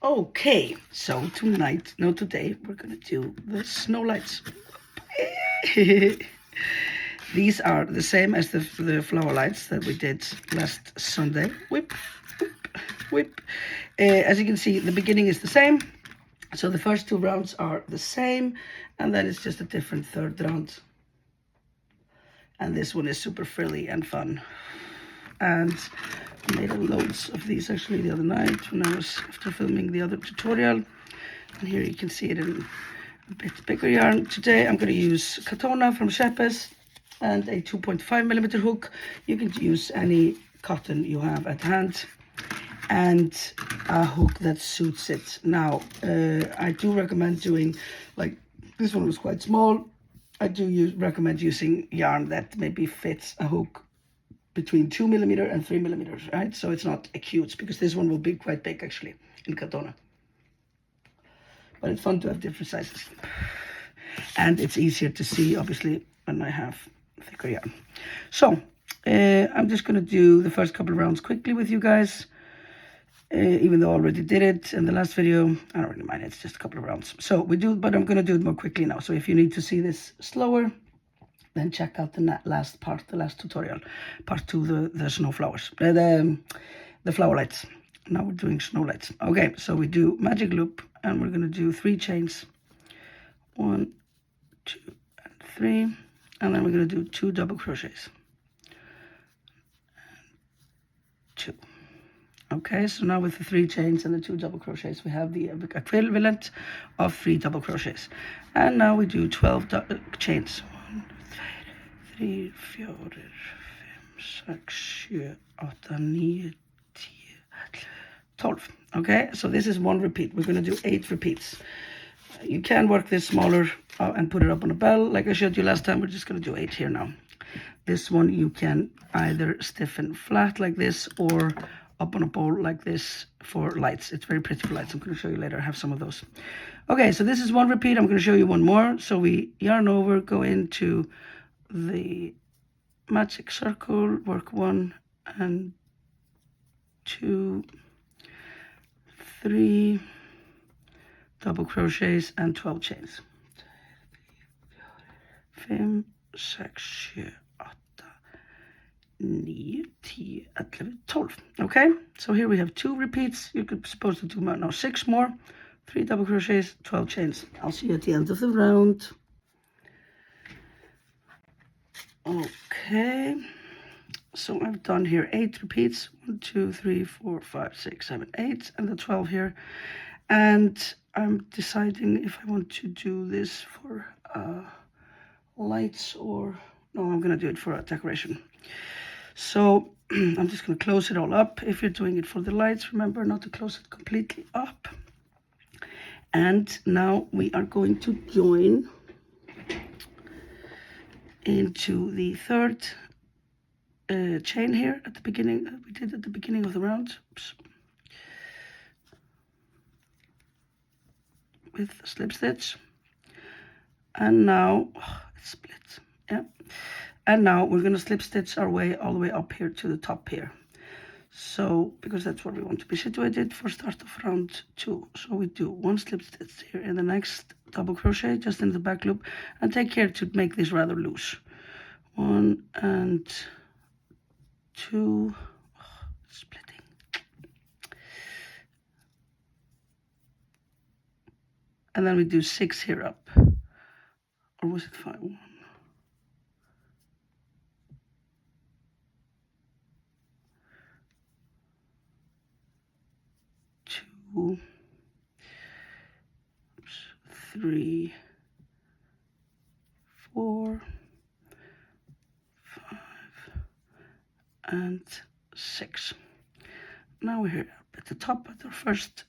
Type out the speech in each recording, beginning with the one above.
Okay, so today, we're gonna do the Snowlights. These are the same as the flower lights that we did last Sunday. Whip, whip, whip. As you can see, the beginning is the same. So the first two rounds are the same, and then it's just a different third round. And this one is super frilly and fun. And I made loads of these actually the other night when I was after filming the other tutorial. And here you can see it in a bit bigger yarn. Today I'm going to use Katona from Sheppes and a 2.5mm hook. You can use any cotton you have at hand and a hook that suits it. Now, I do recommend doing, like, this one was quite small. I do recommend using yarn that maybe fits a hook between 2mm and 3mm, right? So it's not acute, because this one will be quite big actually in Katona. But it's fun to have different sizes. And it's easier to see, obviously, when I have thicker yarn. So, I'm just going to do the first couple of rounds quickly with you guys. Even though I already did it in the last video, I don't really mind, it's just a couple of rounds. So but I'm going to do it more quickly now. So if you need to see this slower, then check out the last part, the last tutorial, part 2, the snow flowers, the flower lights. Now we're doing snow lights. Okay, so we do magic loop, and we're going to do 3 chains. 1, 2, and 3, and then we're going to do 2 double crochets. 2. Okay, so now with the 3 chains and the 2 double crochets, we have the equivalent of 3 double crochets. And now we do 12 chains. 1, 2, 3, 4, 5, 6, 7, 8, 9, 10, 12. Okay, so this is 1 repeat. We're going to do 8 repeats. You can work this smaller and put it up on a bell like I showed you last time. We're just going to do 8 here now. This one you can either stiffen flat like this or up on a pole like this for lights. It's very pretty for lights. I'm going to show you later. I have some of those. Okay, so this is 1 repeat. I'm going to show you 1 more. So we yarn over, go into the magic circle, work 1 and 2, 3 double crochets and 12 chains. 5, 6, 7, 8, 9, 10, 11, 12. Okay, so here we have 2 repeats. You could supposed to do now 6 more, 3 double crochets, 12 chains. I'll see you at the end of the round. Okay, so I've done here 8 repeats. 1, 2, 3, 4, 5, 6, 7, 8, and the 12 here. And I'm deciding if I want to do this for lights or no, I'm gonna do it for a decoration. So I'm just gonna close it all up. If you're doing it for the lights, remember not to close it completely up. And now we are going to join into the 3rd chain here at the beginning that we did at the beginning of the round. Oops. With a slip stitch. And now it's split. Yeah. And now we're going to slip stitch our way all the way up here to the top here. So, because that's where we want to be situated for start of round 2. So we do 1 slip stitch here in the next double crochet, just in the back loop, and take care to make this rather loose. 1 and 2, splitting. And then we do 6 here up. Or was it 5? 1. 2, 3, 4, 5, and 6. Now we're here at the top at our first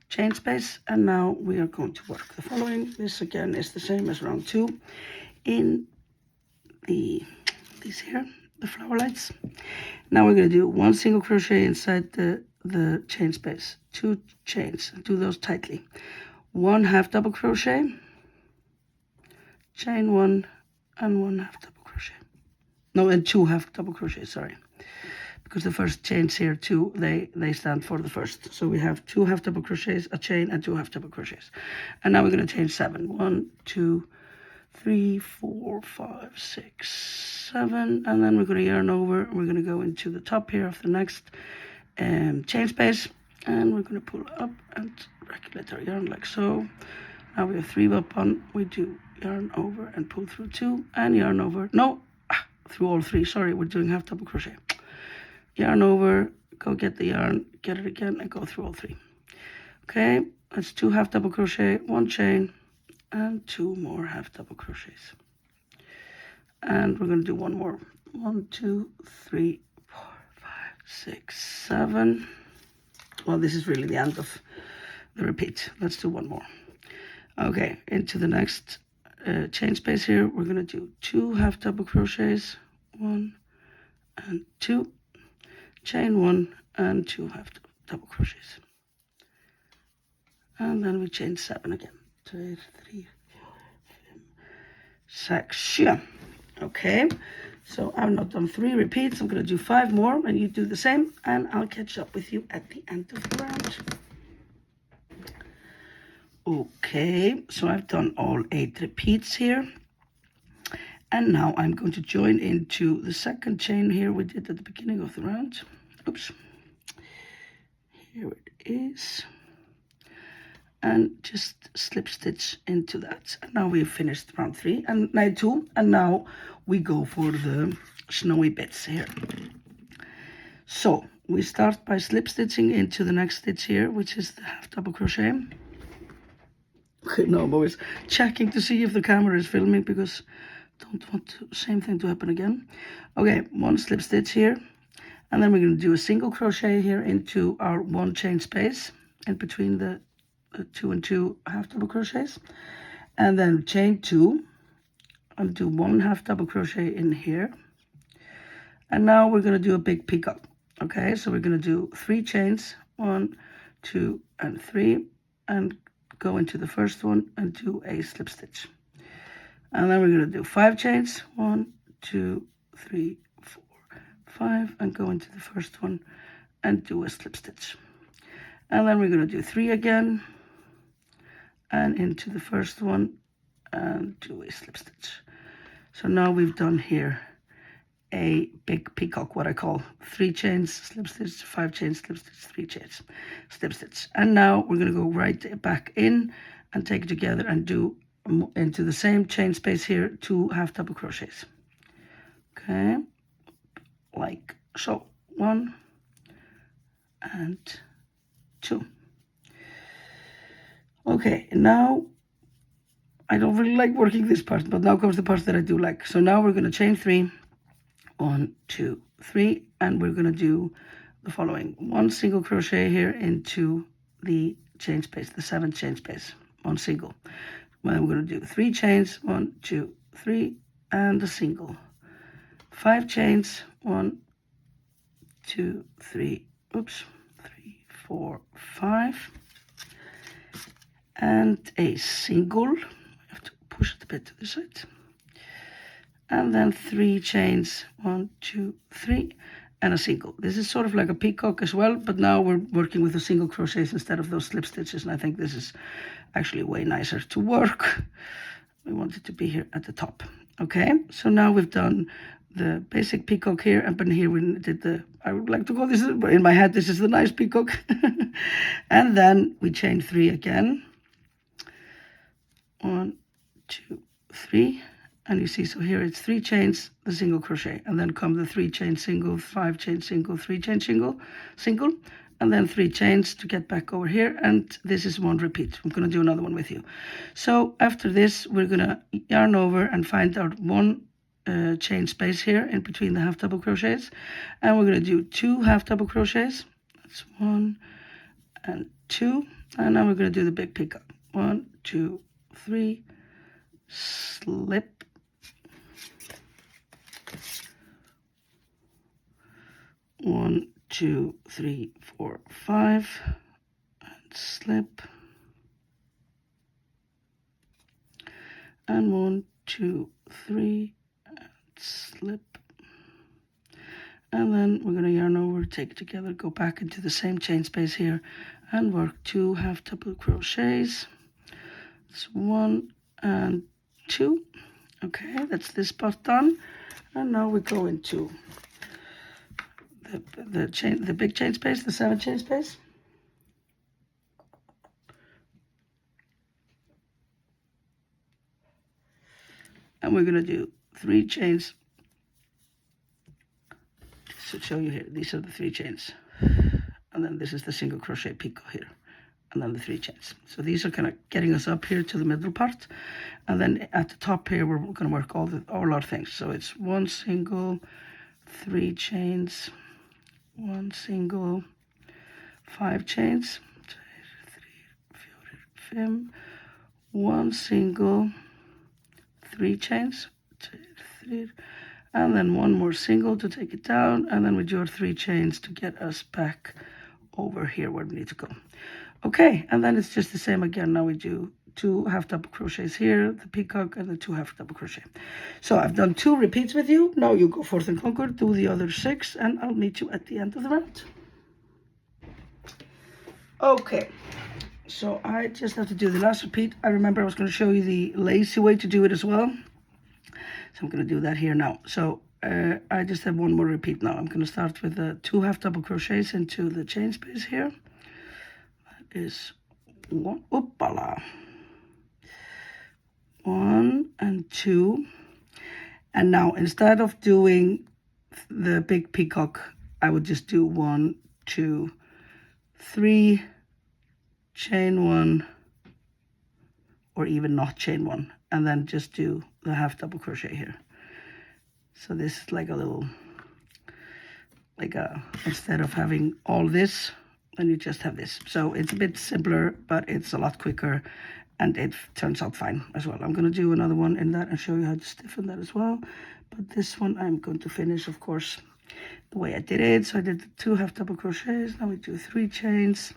chain space, and now we are going to work the following. This again is the same as round 2 in these here, the flower lights. Now we're going to do 1 single crochet inside the chain space, 2 chains, and do those tightly. 1 half double crochet, chain 1, and 1 half double crochet. No, and 2 half double crochet, sorry. because the first chains here too, they stand for the first. So we have 2 half double crochets, a chain, and 2 half double crochets. And now we're going to chain 7. 1, 2, 3, 4, 5, 6, 7, and then we're going to yarn over. We're going to go into the top here of the next chain space, and we're going to pull up and regulate our yarn like so. Now we have 3 up on. We do yarn over and pull through 2, and yarn over. No, through all 3. Sorry, we're doing half double crochet. Yarn over, go get the yarn, get it again, and go through all 3. Okay, that's 2 half double crochet, 1 chain, and 2 more half double crochets. And we're going to do 1 more. 1, 2, 3, 4, 5, 6, 7. Well, this is really the end of the repeat. Let's do 1 more. Okay, into the next chain space here, we're going to do 2 half double crochets, 1 and 2, chain 1 and 2 half double crochets, and then we chain 7 again. 2, 3, 4, 5, 6, 7. Okay, so I've not done 3 repeats. I'm going to do 5 more, and you do the same, and I'll catch up with you at the end of the round. Okay, so I've done all 8 repeats here, and now I'm going to join into the second chain here we did at the beginning of the round. Oops, here it is, and just slip stitch into that. And now we've finished round 3 and night 2, and now we go for the snowy bits here. So we start by slip stitching into the next stitch here, which is the half double crochet. Okay, no, I'm always checking to see if the camera is filming, because I don't want the same thing to happen again. Okay, 1 slip stitch here, and then we're going to do a single crochet here into our 1 chain space in between the 2 and 2 half double crochets, and then chain 2 and do 1 half double crochet in here. And now we're going to do a big peacock. Okay, so we're going to do 3 chains, 1, 2, and 3, and go into the first one and do a slip stitch. And then we're going to do 5 chains, 1, 2, 3, 4, 5, and go into the first one and do a slip stitch. And then we're going to do 3 again, and into the first one and do a slip stitch. So now we've done here a big peacock, what I call 3 chains, slip stitch, 5 chains, slip stitch, 3 chains, slip stitch. And now we're going to go right back in and take it together and do into the same chain space here 2 half double crochets. Okay, like so. 1 and 2. Okay, now I don't really like working this part, but now comes the part that I do like. So now we're going to chain 3, 1, 2, 3, and we're going to do the following: 1 single crochet here into the chain space, the 7th chain space, 1 single. Then we're going to do 3 chains, 1, 2, 3, and a single. 5 chains, 1, 2, 3, oops, 3, 4, 5, and a single. I have to push it a bit to the side. And then 3 chains, 1, 2, 3, and a single. This is sort of like a peacock as well, but now we're working with the single crochets instead of those slip stitches, and I think this is actually way nicer to work. We want it to be here at the top. Okay, so now we've done the basic peacock here, and then here we did the, I would like to call this, in my head, this is the nice peacock. And then we chain 3 again. 1, 2, 3. And you see, so here it's 3 chains, the single crochet, and then come the 3 chain single, 5 chain single, 3 chain single, and then 3 chains to get back over here. And this is 1 repeat. I'm going to do another one with you. So after this, we're going to yarn over and find out 1 chain space here in between the half double crochets, and we're going to do 2 half double crochets. That's 1 and 2, and now we're going to do the big peacock. 1, 2, 3, slip, 1, 2, 3, 4, 5, and slip, and 1, 2, 3, and slip, and then we're going to yarn over, take it together, go back into the same chain space here, and work 2 half double crochets. It's 1 and 2. Okay, that's this part done, and now we go into the big chain space, the 7 chain space. And we're going to do 3 chains. Just to show you here, these are the 3 chains. And then this is the single crochet picot here. And then the 3 chains. So these are kind of getting us up here to the middle part. And then at the top here, we're going to work all our things. So it's 1 single, 3 chains, 1 single, 5 chains, 1 single, 3 chains, and then 1 more single to take it down, and then we do our 3 chains to get us back over here where we need to go. Okay, and then it's just the same again. Now we do 2 half double crochets here, the peacock, and the 2 half double crochet. So I've done 2 repeats with you. Now you go forth and conquer, do the other 6, and I'll meet you at the end of the round. Okay, so I just have to do the last repeat. I remember I was going to show you the lazy way to do it as well. So I'm going to do that here now. So I just have 1 more repeat now. I'm going to start with the 2 half double crochets into the chain space here. That is 1, oopala, 1 and 2. And now instead of doing the big peacock, I would just do 1, 2, 3, chain 1, or even not chain 1, and then just do the half double crochet here. So this is like a little, instead of having all this, then you just have this. So it's a bit simpler, but it's a lot quicker, and it turns out fine as well. I'm going to do another one in that and show you how to stiffen that as well. But this one I'm going to finish, of course, the way I did it. So I did the 2 half double crochets. Now we do 3 chains,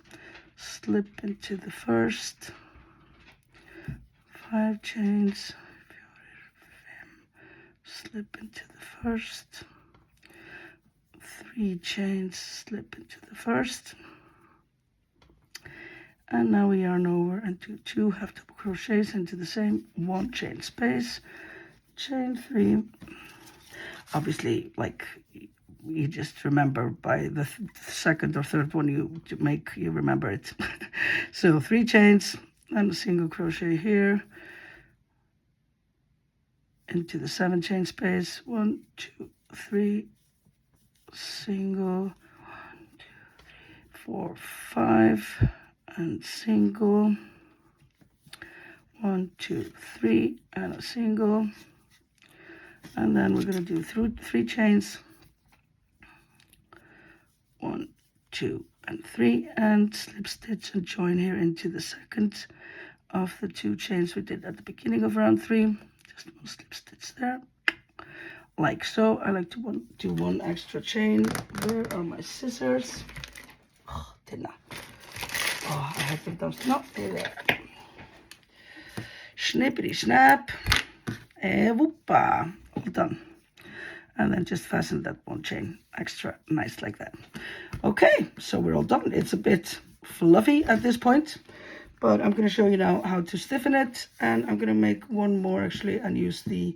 slip into the first, 5 chains, slip into the first, 3 chains, slip into the first, and now we yarn over and do 2 half double crochets into the same 1 chain space, chain 3. Obviously, like, you just remember by the second or third one you make, you remember it. So 3 chains and a single crochet here into the 7 chain space, 1, 2, 3, single, 1, 2, 3, 4, 5, and single, 1, 2, 3, and a single, and then we're going to do 3 chains, 1, 2, and 3, and slip stitch and join here into the second of the 2 chains we did at the beginning of round 3. Just 1 slip stitch there, like so. I like to do 1 extra chain. Where are my scissors? Oh, did not. Oh, I have them down. No, they're there. Snippity snap. Whoopa. All done. And then just fasten that 1 chain extra nice like that. Okay, so we're all done. It's a bit fluffy at this point, but I'm going to show you now how to stiffen it, and I'm going to make 1 more actually and use the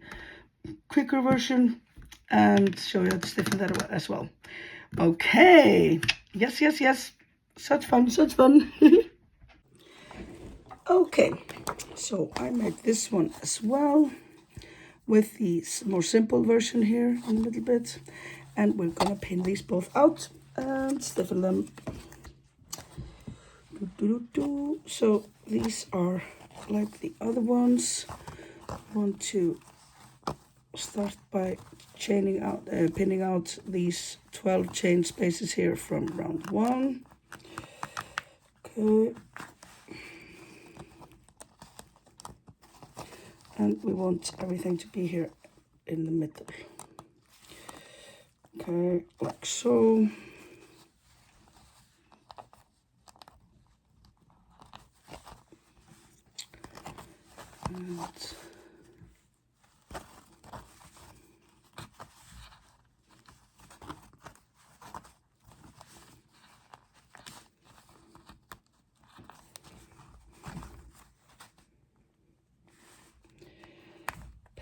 quicker version and show you how to stiffen that as well. Okay, yes, such fun. Okay, so I made this one as well with the more simple version here in the middle bit, and we're gonna pin these both out and stiffen them. So these are like the other ones. I want to start by pinning out these 12 chain spaces here from round 1. Okay, and we want everything to be here in the middle. Okay, like so. And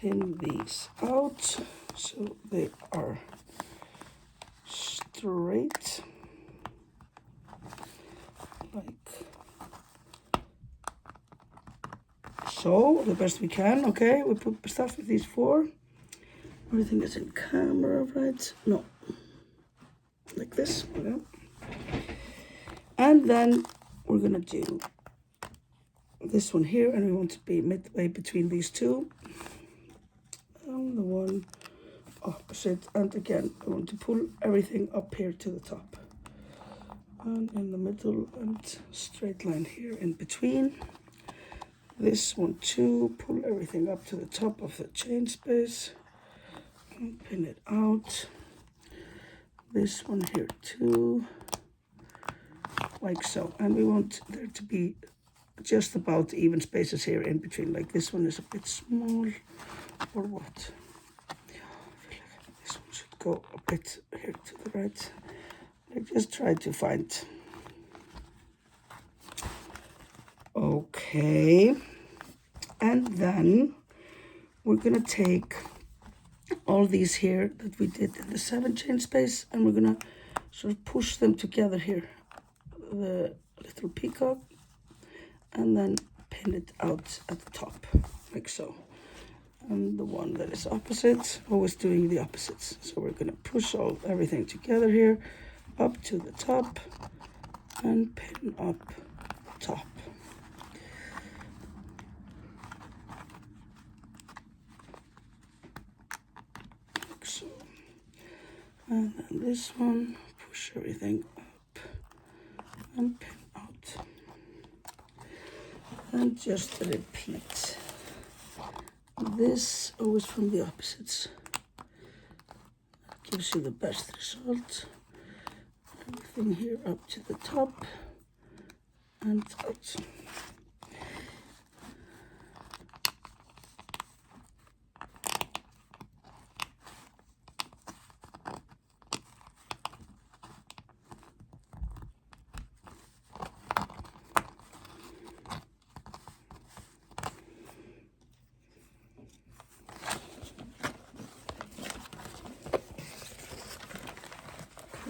pin these out so they are straight, like so, the best we can. Okay, we start with these 4. Everything is in camera, right? No, like this. Okay. And then we're gonna do this one here, and we want to be midway between these 2. And the one opposite, and again I want to pull everything up here to the top, and in the middle, and straight line here in between. This one too, pull everything up to the top of the chain space and pin it out. This one here too, like so. And we want there to be just about even spaces here in between, like this one is a bit small, or what? This one should go a bit here to the right. I just try to find. Okay, and then we're gonna take all these here that we did in the 7 chain space, and we're gonna sort of push them together here, the little peacock, and then pin it out at the top, like so. And the one that is opposite, always doing the opposites. So we're gonna push everything together here, up to the top, and pin up top. Like so. And then this one, push everything up and pin out. And just repeat this always from the opposites. That gives you the best result. Everything here up to the top and out.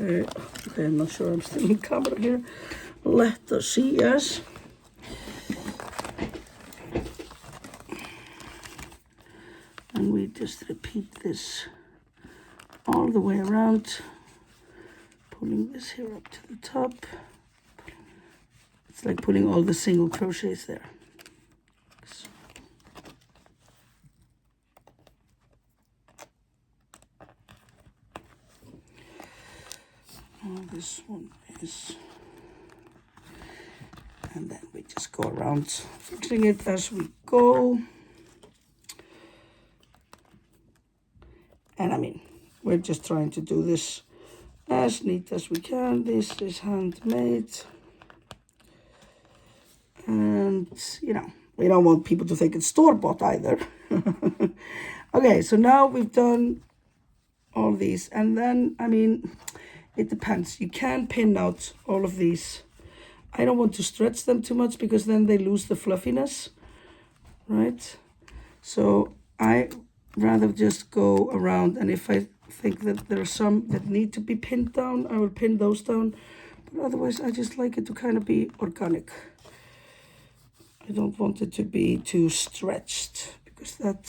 Okay, I'm not sure I'm still in camera here. Let us see, yes. And we just repeat this all the way around, pulling this here up to the top. It's like pulling all the single crochets there. So. This one is, and then we just go around fixing it as we go. And I mean, we're just trying to do this as neat as we can. This is handmade, and you know, we don't want people to think it's store-bought either. Okay, so now we've done all these, and then I mean, it depends. You can pin out all of these. I don't want to stretch them too much because then they lose the fluffiness, right? So I rather just go around, and if I think that there are some that need to be pinned down, I will pin those down. But otherwise, I just like it to kind of be organic. I don't want it to be too stretched because that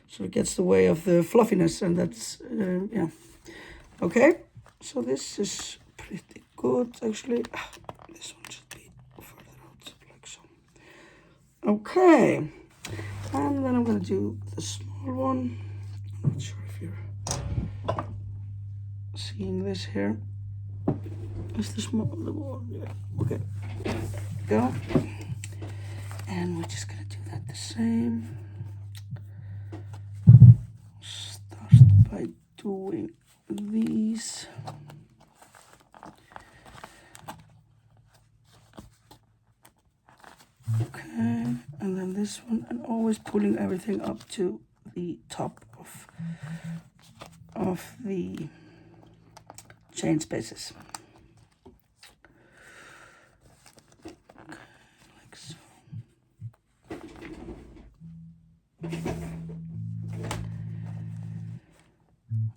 sort of gets the way of the fluffiness, and that's, yeah. Okay, so this is pretty good, actually. This one should be further out, like so. Okay, and then I'm gonna do the small one. I'm not sure if you're seeing this here. Is the small one? Yeah. Okay, there we go. And we're just gonna do that the same. Start by doing these. Okay, and then this one, and always pulling everything up to the top of the chain spaces. Okay, like so.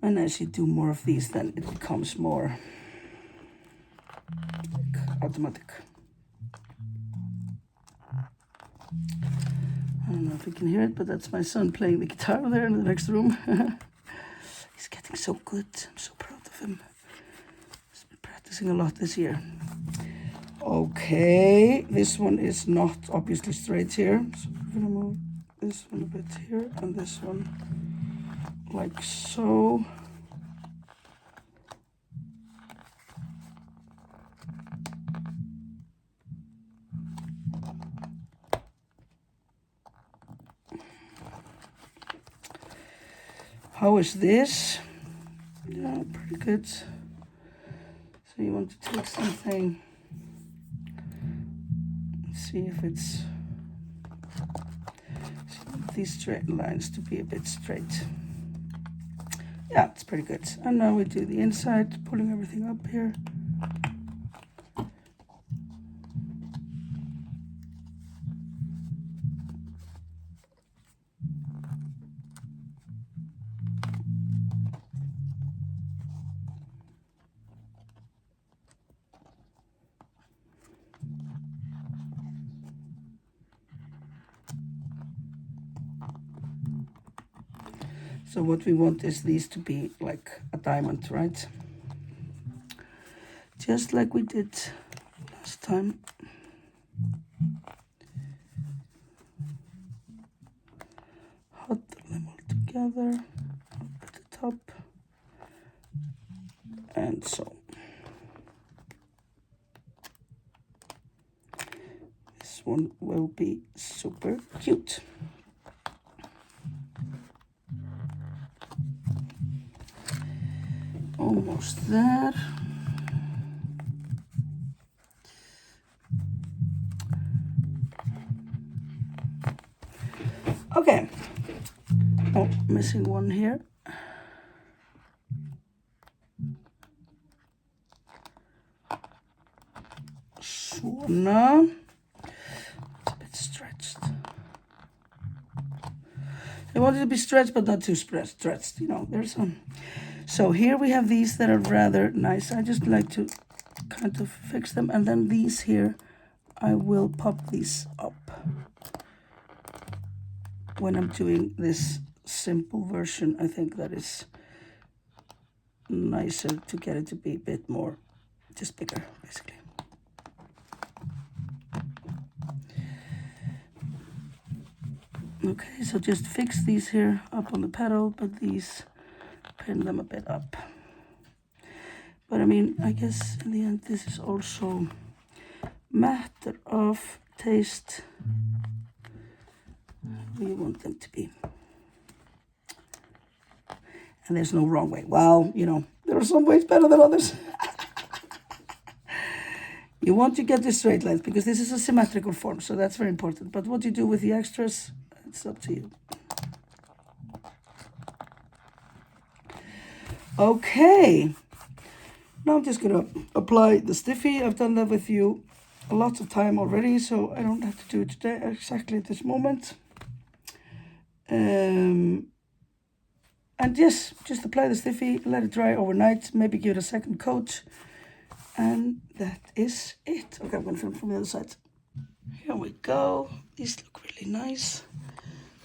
And as you do more of these, then it becomes more like automatic. I don't know if you can hear it, but that's my son playing the guitar there in the next room. He's getting so good. I'm so proud of him. He's been practicing a lot this year. Okay, this one is not obviously straight here. So we're gonna move this one a bit here and this one like so. How is this? Yeah, pretty good. So you want to take something, see if it's, these straight lines to be a bit straight. Yeah, it's pretty good. And now we do the inside, pulling everything up here. So what we want is these to be like a diamond, right? Just like we did last time. Hot them all together, up at the top, and so. This one will be super cute. Almost there. Okay. Oh, missing one here. Svona. It's a bit stretched. I want it to be stretched, but not too stretched. You know, there's some. So here we have these that are rather nice. I just like to kind of fix them. And then these here, I will pop these up when I'm doing this simple version. I think that is nicer to get it to be a bit more, just bigger, basically. Okay, so just fix these here up on the pedal, but these, pin them a bit up. But I mean, I guess in the end, this is also matter of taste. We want them to be. And there's no wrong way. Well, you know, there are some ways better than others. You want to get the straight lines because this is a symmetrical form, so that's very important. But what you do with the extras, it's up to you. Okay. Now I'm just gonna apply the stiffy. I've done that with you a lot of time already, so I don't have to do it today exactly at this moment. And yes, just apply the stiffy, let it dry overnight, maybe give it a second coat, and that is it. Okay, I'm gonna film from the other side. Here we go. These look really nice,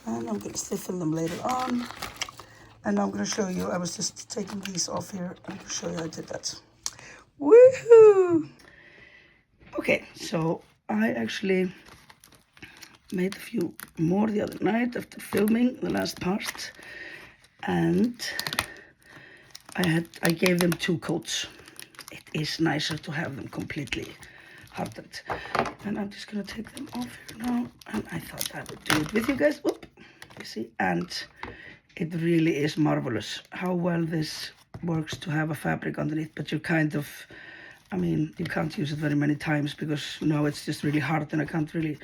and I'm gonna stiffen them later on. And now I'm gonna show you, I was just taking these off here. I'm gonna show you how I did that. Woohoo! Okay, so I actually made a few more the other night after filming the last part, and I gave them 2 coats. It is nicer to have them completely hardened. And I'm just gonna take them off here now, and I thought I would do it with you guys. Whoop, you see, and it really is marvelous how well this works to have a fabric underneath, but you're kind of, I mean, you can't use it very many times because now it's just really hard and I can't really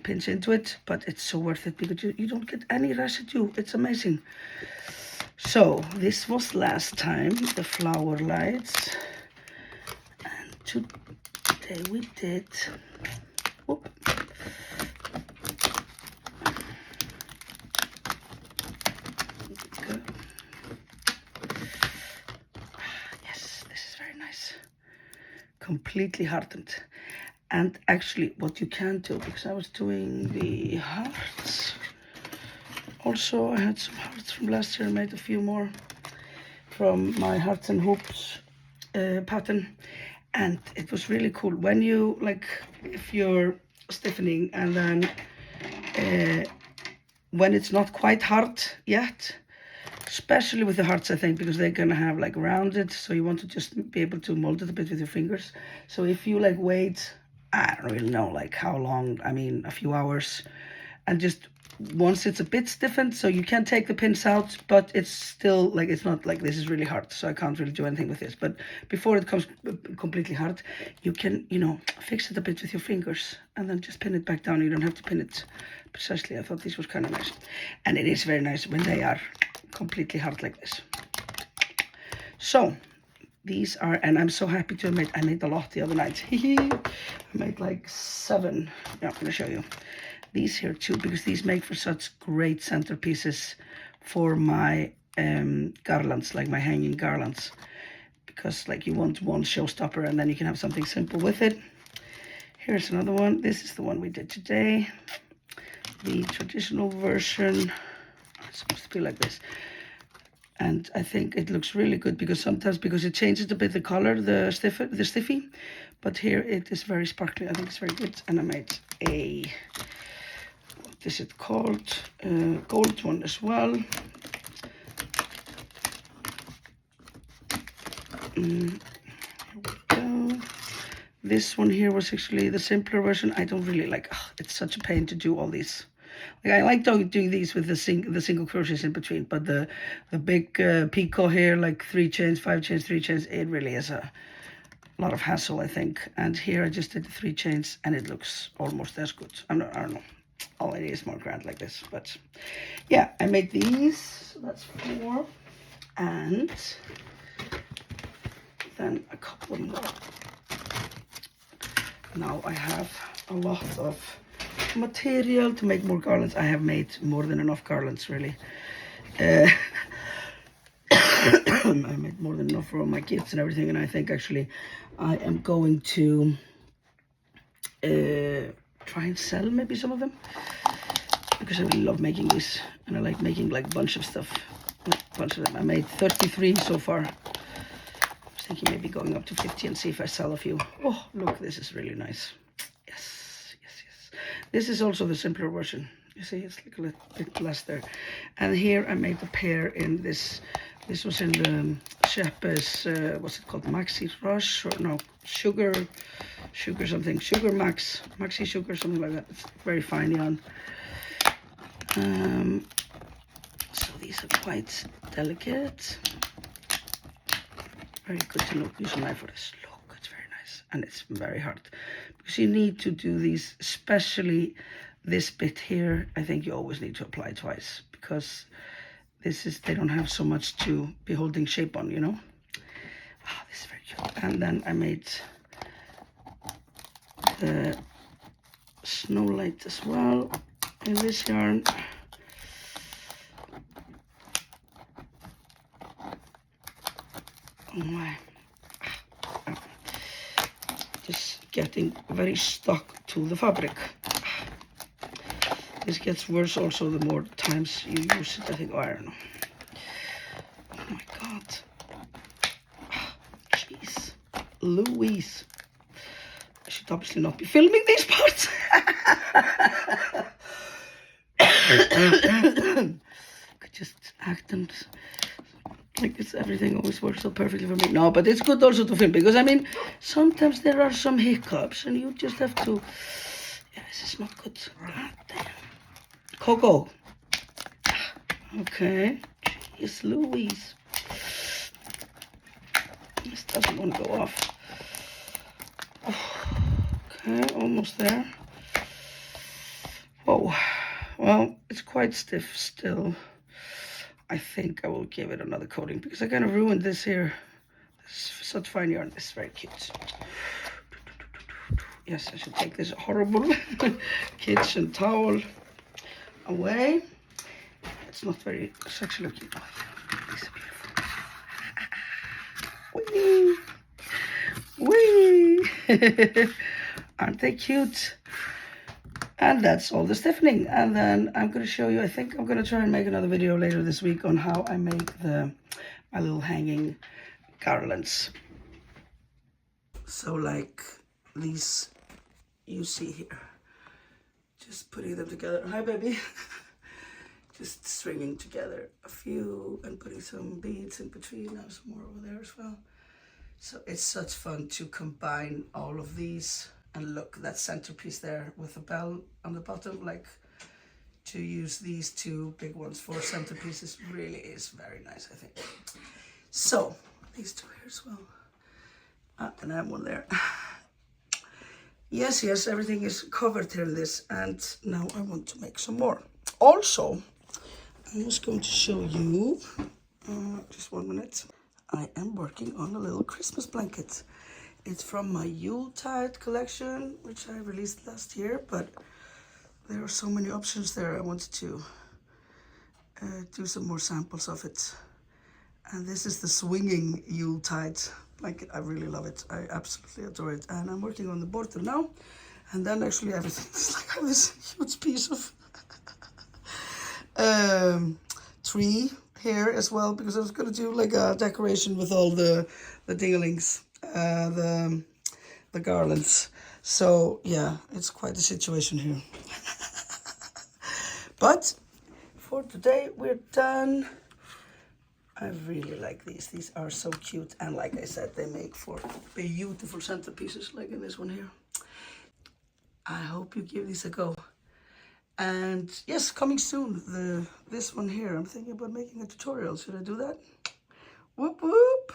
pinch into it, but it's so worth it because you don't get any residue. It's amazing. So this was last time, the flower lights, and today we did, whoop, completely hardened. And actually what you can do, because I was doing the hearts, also I had some hearts from last year. I made a few more from my hearts and hoops pattern, and it was really cool when you, like, if you're stiffening and then when it's not quite hard yet, especially with the hearts, I think, because they're gonna have like rounded, so you want to just be able to mold it a bit with your fingers. So if you like wait, I don't really know like how long, I mean a few hours, and just once it's a bit stiffened, so you can take the pins out, but it's still like, it's not like this is really hard, so I can't really do anything with this. But before it comes completely hard, you can, you know, fix it a bit with your fingers and then just pin it back down. You don't have to pin it precisely. I thought this was kind of nice, and it is very nice when they are completely hard like this. So these are, and I'm so happy to admit I made a lot the other night. I made like 7. Yeah, I'm gonna show you these here too, because these make for such great centerpieces for my garlands, like my hanging garlands, because like you want one showstopper and then you can have something simple with it. Here's another one. This is the one we did today, the traditional version. It's supposed to be like this, and I think it looks really good because sometimes, because it changes a bit the color, the stiffy, but here it is very sparkly. I think it's very good. And I made a, what is it called, gold one as well. Here we go. This one here was actually the simpler version. I don't really like, it's such a pain to do all these. Like, I like doing these with the single crochets in between, but the big picot here, like 3 chains, 5 chains, 3 chains, it really is a lot of hassle, I think. And here I just did the 3 chains and it looks almost as good. I don't know. Oh, it is more grand like this, but yeah, I made these. So that's 4, and then a couple more. Now I have a lot of material to make more garlands. I have made more than enough garlands, really. I made more than enough for all my gifts and everything, and I think actually I am going to try and sell maybe some of them, because I really love making these, and I like making like a bunch of stuff, a bunch of them. I made 33 so far. I was thinking maybe going up to 50 and see if I sell a few. Oh, look, this is really nice. Yes, yes, yes. This is also the simpler version. You see, it's like a little bit less there. And here I made a pair in this. This was in the Shep's, what's it called, Maxi Rush, or no, Sugar something, Sugar Max, Maxi Sugar, something like that. It's very fine yarn. So these are quite delicate. Very good to look. Use a knife for this. Look, it's very nice, and it's very hard because you need to do these, especially this bit here. I think you always need to apply twice, because this is, they don't have so much to be holding shape on, you know. This is very cute. And then I made the Snowlight as well in this yarn. Oh my. Just getting very stuck to the fabric. This gets worse also the more times you use it, I think. Oh, I don't know. Oh my god. Jeez. Louise. I should obviously not be filming these parts. Could just act and like it's, everything always works so perfectly for me. No, but it's good also to film, because I mean, sometimes there are some hiccups and you just have to, yeah, this is not good. God damn. Coco. Okay. Jeez Louise. This doesn't want to go off. Okay, almost there. Oh, well, it's quite stiff still. I think I will give it another coating, because I kind of ruined this here. This is such fine yarn. This is very cute. Yes, I should take this horrible kitchen towel away. It's not very sexy looking. Oh, this is beautiful. Whee! Whee! Aren't they cute? And that's all the stiffening. And then I'm going to show you, I think I'm going to try and make another video later this week on how I make my little hanging garlands. So like these you see here, just putting them together. Hi baby. Just stringing together a few and putting some beads in between. I have some more over there as well. So it's such fun to combine all of these, and look, that centerpiece there with a bell on the bottom, like to use these two big ones for centerpieces really is very nice, I think. So these two here as well. And I have one there. Yes, everything is covered here in this, and now I want to make some more. Also, I'm just going to show you, just 1 minute. I am working on a little Christmas blanket. It's from my Yuletide collection, which I released last year, but there are so many options there. I wanted to do some more samples of it. And this is the swinging Yuletide blanket. I really love it. I absolutely adore it. And I'm working on the border now. And then actually everything is like I have this huge piece of tree here as well, because I was going to do like a decoration with all the dinglings, the garlands. So yeah, it's quite a situation here. But for today we're done. I really like these. These are so cute, and like I said, they make for beautiful centerpieces like in this one here. I hope you give these a go. And yes, coming soon, this one here. I'm thinking about making a tutorial. Should I do that? Whoop whoop.